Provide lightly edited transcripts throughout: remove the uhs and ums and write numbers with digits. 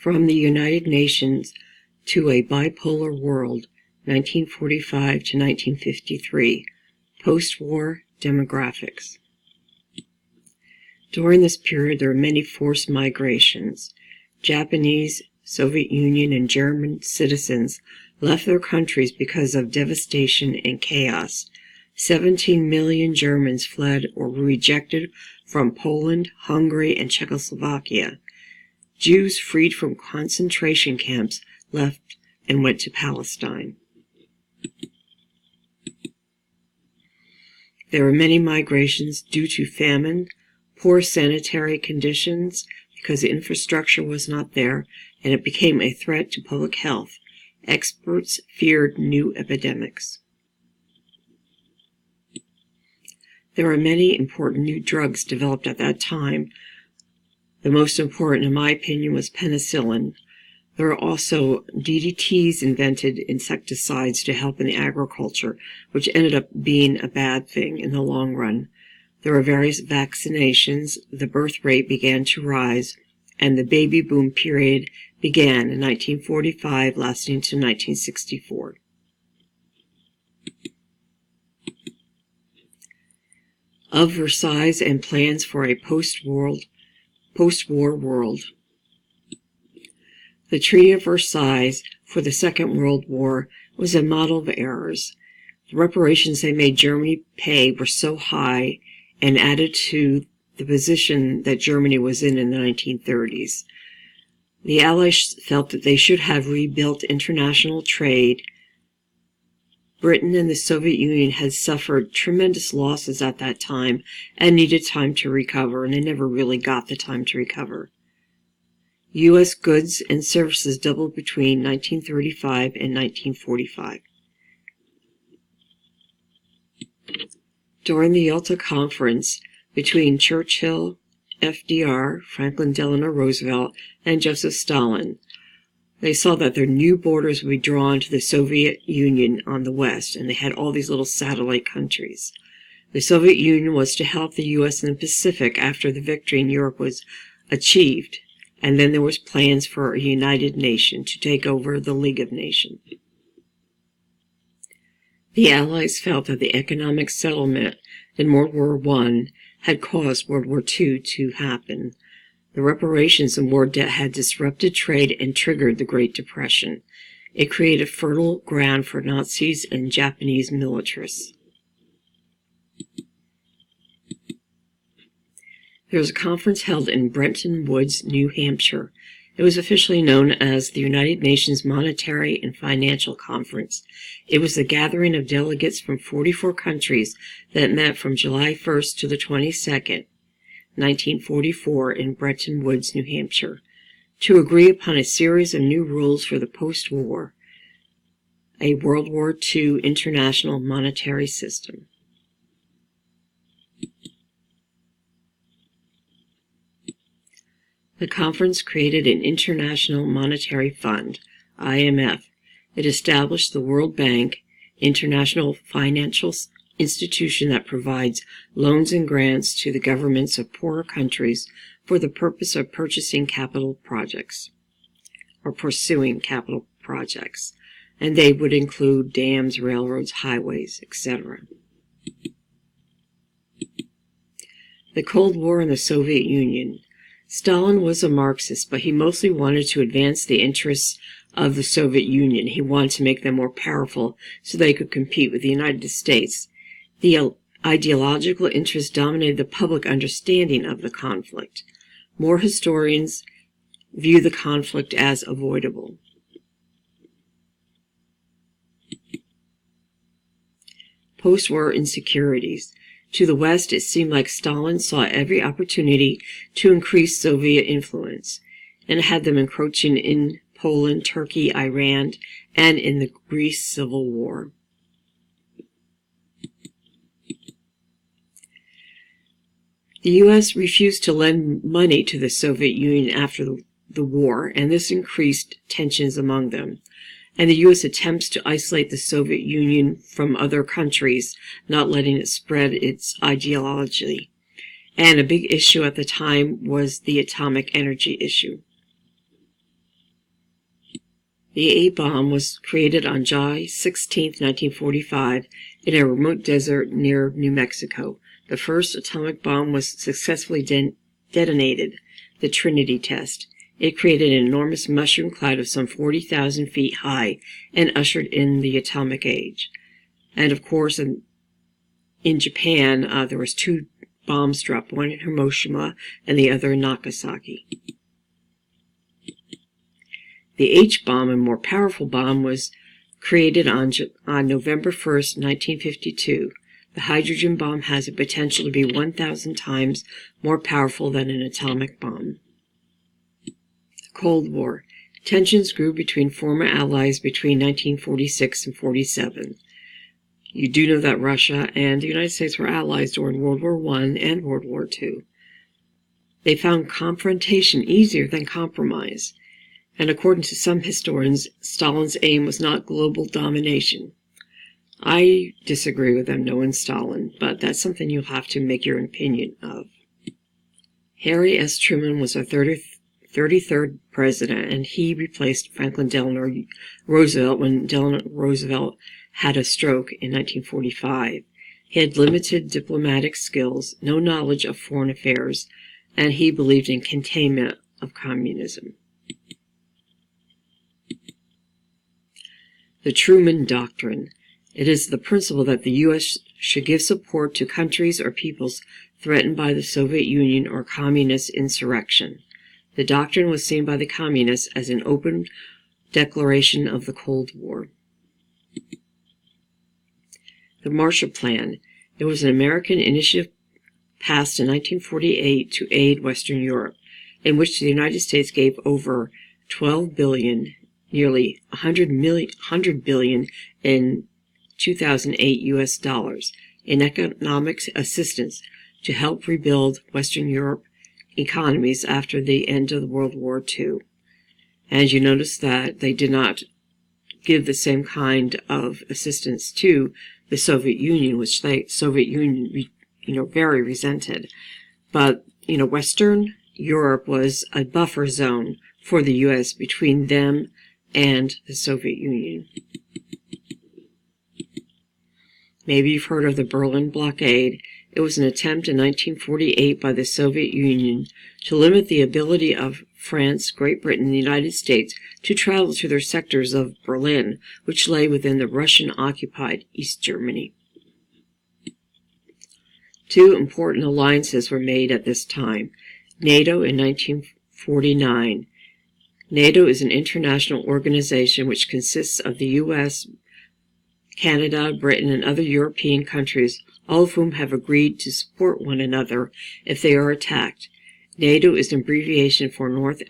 From the United Nations to a Bipolar World, 1945 to 1953, Post-War Demographics. During this period, there were many forced migrations. Japanese, Soviet Union, and German citizens left their countries because of devastation and chaos. 17 million Germans fled or were rejected from Poland, Hungary, and Czechoslovakia. Jews freed from concentration camps left and went to Palestine. There were many migrations due to famine, poor sanitary conditions because the infrastructure was not there, and it became a threat to public health. Experts feared new epidemics. There were many important new drugs developed at that time. The most important, in my opinion, was penicillin. There were also DDTs invented, insecticides to help in the agriculture, which ended up being a bad thing in the long run. There were various vaccinations, the birth rate began to rise, and the baby boom period began in 1945, lasting to 1964. Of Versailles and plans for a post-war world. The Treaty of Versailles for the Second World War was a model of errors. The reparations they made Germany pay were so high and added to the position that Germany was in the 1930s. The Allies felt that they should have rebuilt international trade. Britain and the Soviet Union had suffered tremendous losses at that time and needed time to recover, and they never really got the time to recover. U.S. goods and services doubled between 1935 and 1945. During the Yalta Conference between Churchill, FDR, Franklin Delano Roosevelt, and Joseph Stalin, they saw that their new borders would be drawn to the Soviet Union on the west, and they had all these little satellite countries. The Soviet Union was to help the U.S. in the Pacific after the victory in Europe was achieved, and then there was plans for a united nation to take over the League of Nations. The Allies felt that the economic settlement in World War I had caused World War II to happen. The reparations and war debt had disrupted trade and triggered the Great Depression. It created fertile ground for Nazis and Japanese militarists. There was a conference held in Bretton Woods, New Hampshire. It was officially known as the United Nations Monetary and Financial Conference. It was a gathering of delegates from 44 countries that met from July 1st to the 22nd. 1944 in Bretton Woods, New Hampshire, to agree upon a series of new rules for the post-war, a World War II international monetary system. The conference created an International Monetary Fund, IMF. It established the World Bank, international financial institution that provides loans and grants to the governments of poorer countries for the purpose of purchasing capital projects or pursuing capital projects, and they would include dams, railroads, highways, etc. The Cold War in the Soviet Union. Stalin was a Marxist, but he mostly wanted to advance the interests of the Soviet Union. He wanted to make them more powerful so they could compete with the United States. The ideological interest dominated the public understanding of the conflict. More historians view the conflict as avoidable. Post-war insecurities. To the West, it seemed like Stalin saw every opportunity to increase Soviet influence, and had them encroaching in Poland, Turkey, Iran, and in the Greece Civil War. The U.S. refused to lend money to the Soviet Union after the war, and this increased tensions among them. And the U.S. attempts to isolate the Soviet Union from other countries, not letting it spread its ideology. And a big issue at the time was the atomic energy issue. The A-bomb was created on July 16, 1945, in a remote desert near New Mexico. The first atomic bomb was successfully detonated, the Trinity test. It created an enormous mushroom cloud of some 40,000 feet high and ushered in the atomic age. And of course, in Japan, there was two bombs dropped, one in Hiroshima and the other in Nagasaki. The H-bomb, a more powerful bomb, was created on November 1st, 1952. The hydrogen bomb has a potential to be 1,000 times more powerful than an atomic bomb. The Cold War. Tensions grew between former allies between 1946 and 47. You do know that Russia and the United States were allies during World War I and World War II. They found confrontation easier than compromise. And according to some historians, Stalin's aim was not global domination. I disagree with them knowing Stalin, but that's something you'll have to make your opinion of. Harry S. Truman was our 33rd president, and he replaced Franklin Delano Roosevelt when Delano Roosevelt had a stroke in 1945. He had limited diplomatic skills, no knowledge of foreign affairs, and he believed in containment of communism. The Truman Doctrine. It is the principle that the U.S. should give support to countries or peoples threatened by the Soviet Union or communist insurrection. The doctrine was seen by the communists as an open declaration of the Cold War. The Marshall Plan. It was an American initiative passed in 1948 to aid Western Europe, in which the United States gave over $12 billion, nearly $100 billion in 2008 U.S. dollars, in economic assistance to help rebuild Western Europe economies after the end of World War II. And you notice that they did not give the same kind of assistance to the Soviet Union, which the Soviet Union, very resented. But, Western Europe was a buffer zone for the U.S. between them and the Soviet Union. Maybe you've heard of the Berlin Blockade. It was an attempt in 1948 by the Soviet Union to limit the ability of France, Great Britain, and the United States to travel to their sectors of Berlin, which lay within the Russian-occupied East Germany. Two important alliances were made at this time. NATO in 1949. NATO is an international organization which consists of the U.S., Canada, Britain, and other European countries, all of whom have agreed to support one another if they are attacked. NATO is an abbreviation for North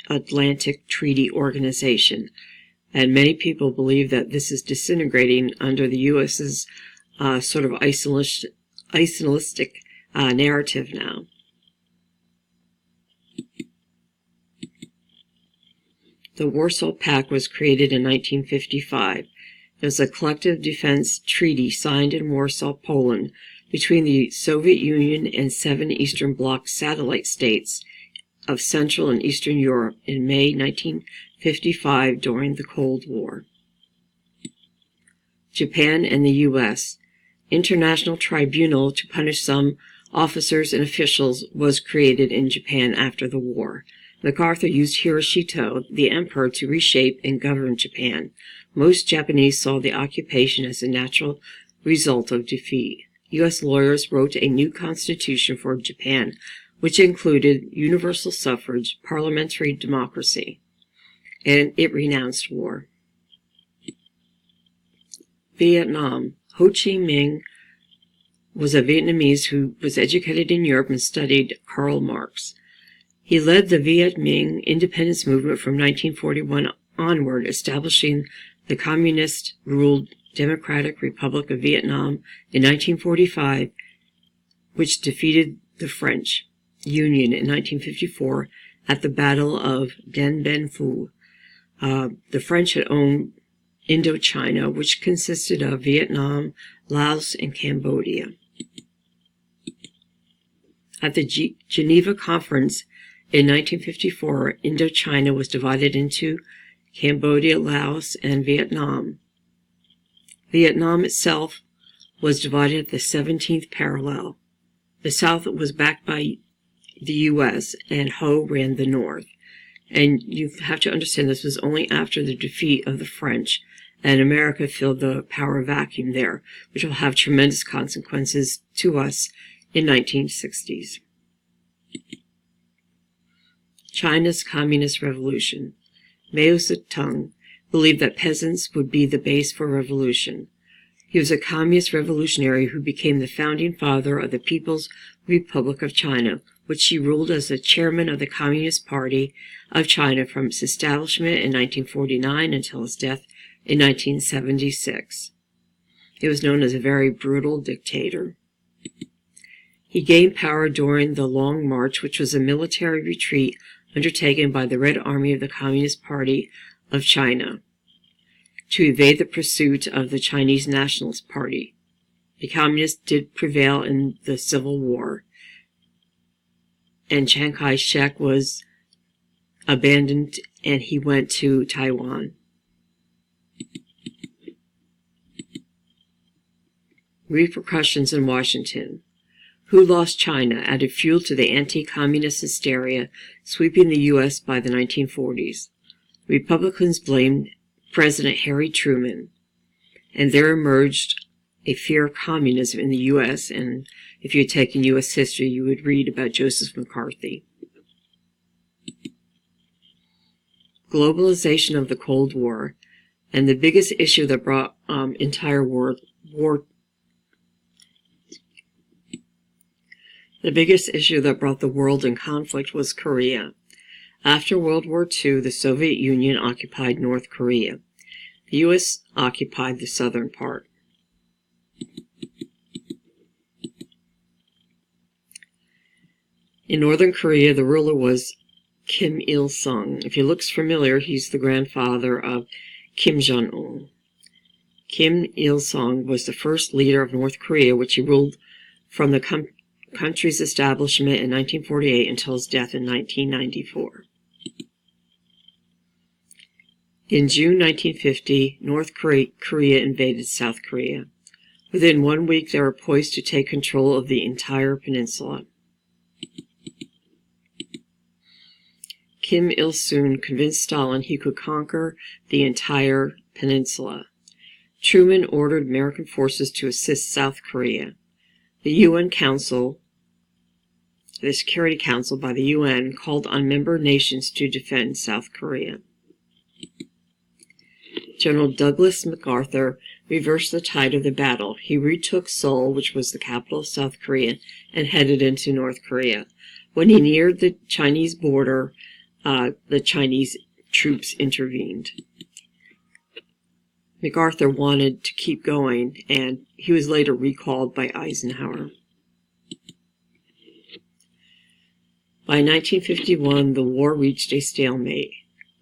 Atlantic Treaty Organization, and many people believe that this is disintegrating under the U.S.'s sort of isolationistic narrative now. The Warsaw Pact was created in 1955. It was a collective defense treaty signed in Warsaw, Poland, between the Soviet Union and 7 Eastern Bloc satellite states of Central and Eastern Europe in May 1955 during the Cold War. Japan and the U.S. International Tribunal to punish some officers and officials was created in Japan after the war. MacArthur used Hirohito, the emperor, to reshape and govern Japan. Most Japanese saw the occupation as a natural result of defeat. U.S. lawyers wrote a new constitution for Japan, which included universal suffrage, parliamentary democracy, and it renounced war. Vietnam. Ho Chi Minh was a Vietnamese who was educated in Europe and studied Karl Marx. He led the Viet Minh independence movement from 1941 onward, establishing the communist-ruled Democratic Republic of Vietnam in 1945, which defeated the French Union in 1954 at the Battle of Dien Bien Phu. The French had owned Indochina, which consisted of Vietnam, Laos, and Cambodia. At the Geneva Conference in 1954, Indochina was divided into Cambodia, Laos, and Vietnam. Vietnam itself was divided at the 17th parallel. The South was backed by the U.S., and Ho ran the North. And you have to understand this was only after the defeat of the French, and America filled the power vacuum there, which will have tremendous consequences to us in 1960s. China's Communist Revolution. Mao Zedong believed that peasants would be the base for revolution. He was a communist revolutionary who became the founding father of the People's Republic of China, which he ruled as the chairman of the Communist Party of China from its establishment in 1949 until his death in 1976. It was known as a very brutal dictator. He gained power during the Long March, which was a military retreat undertaken by the Red Army of the Communist Party of China to evade the pursuit of the Chinese Nationalist Party. The Communists did prevail in the Civil War, and Chiang Kai-shek was abandoned and he went to Taiwan. Repercussions in Washington. Who lost China added fuel to the anti-communist hysteria sweeping the U.S. by the 1940s. Republicans blamed President Harry Truman, and there emerged a fear of communism in the U.S., and if you had taken U.S. history, you would read about Joseph McCarthy. Globalization of the Cold War, and the biggest issue that brought The biggest issue that brought the world in conflict was Korea. After World War II, the Soviet Union occupied North Korea. The U.S. occupied the southern part. In Northern Korea, the ruler was Kim Il-sung. If he looks familiar, he's the grandfather of Kim Jong-un. Kim Il-sung was the first leader of North Korea, which he ruled from the country's establishment in 1948 until his death in 1994. In June 1950, North Korea invaded South Korea. Within 1 week, they were poised to take control of the entire peninsula. Kim Il-sung convinced Stalin he could conquer the entire peninsula. Truman ordered American forces to assist South Korea. The UN Council, the Security Council by the UN, called on member nations to defend South Korea. General Douglas MacArthur reversed the tide of the battle. He retook Seoul, which was the capital of South Korea, and headed into North Korea. When he neared the Chinese border, the Chinese troops intervened. MacArthur wanted to keep going, and he was later recalled by Eisenhower. By 1951, the war reached a stalemate.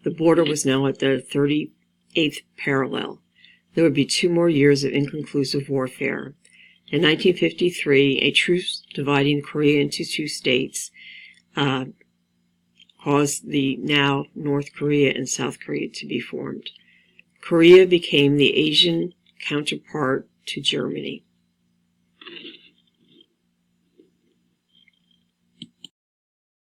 The border was now at the 38th parallel. There would be 2 more years of inconclusive warfare. In 1953, a truce dividing Korea into 2 states caused the now North Korea and South Korea to be formed. Korea became the Asian counterpart to Germany.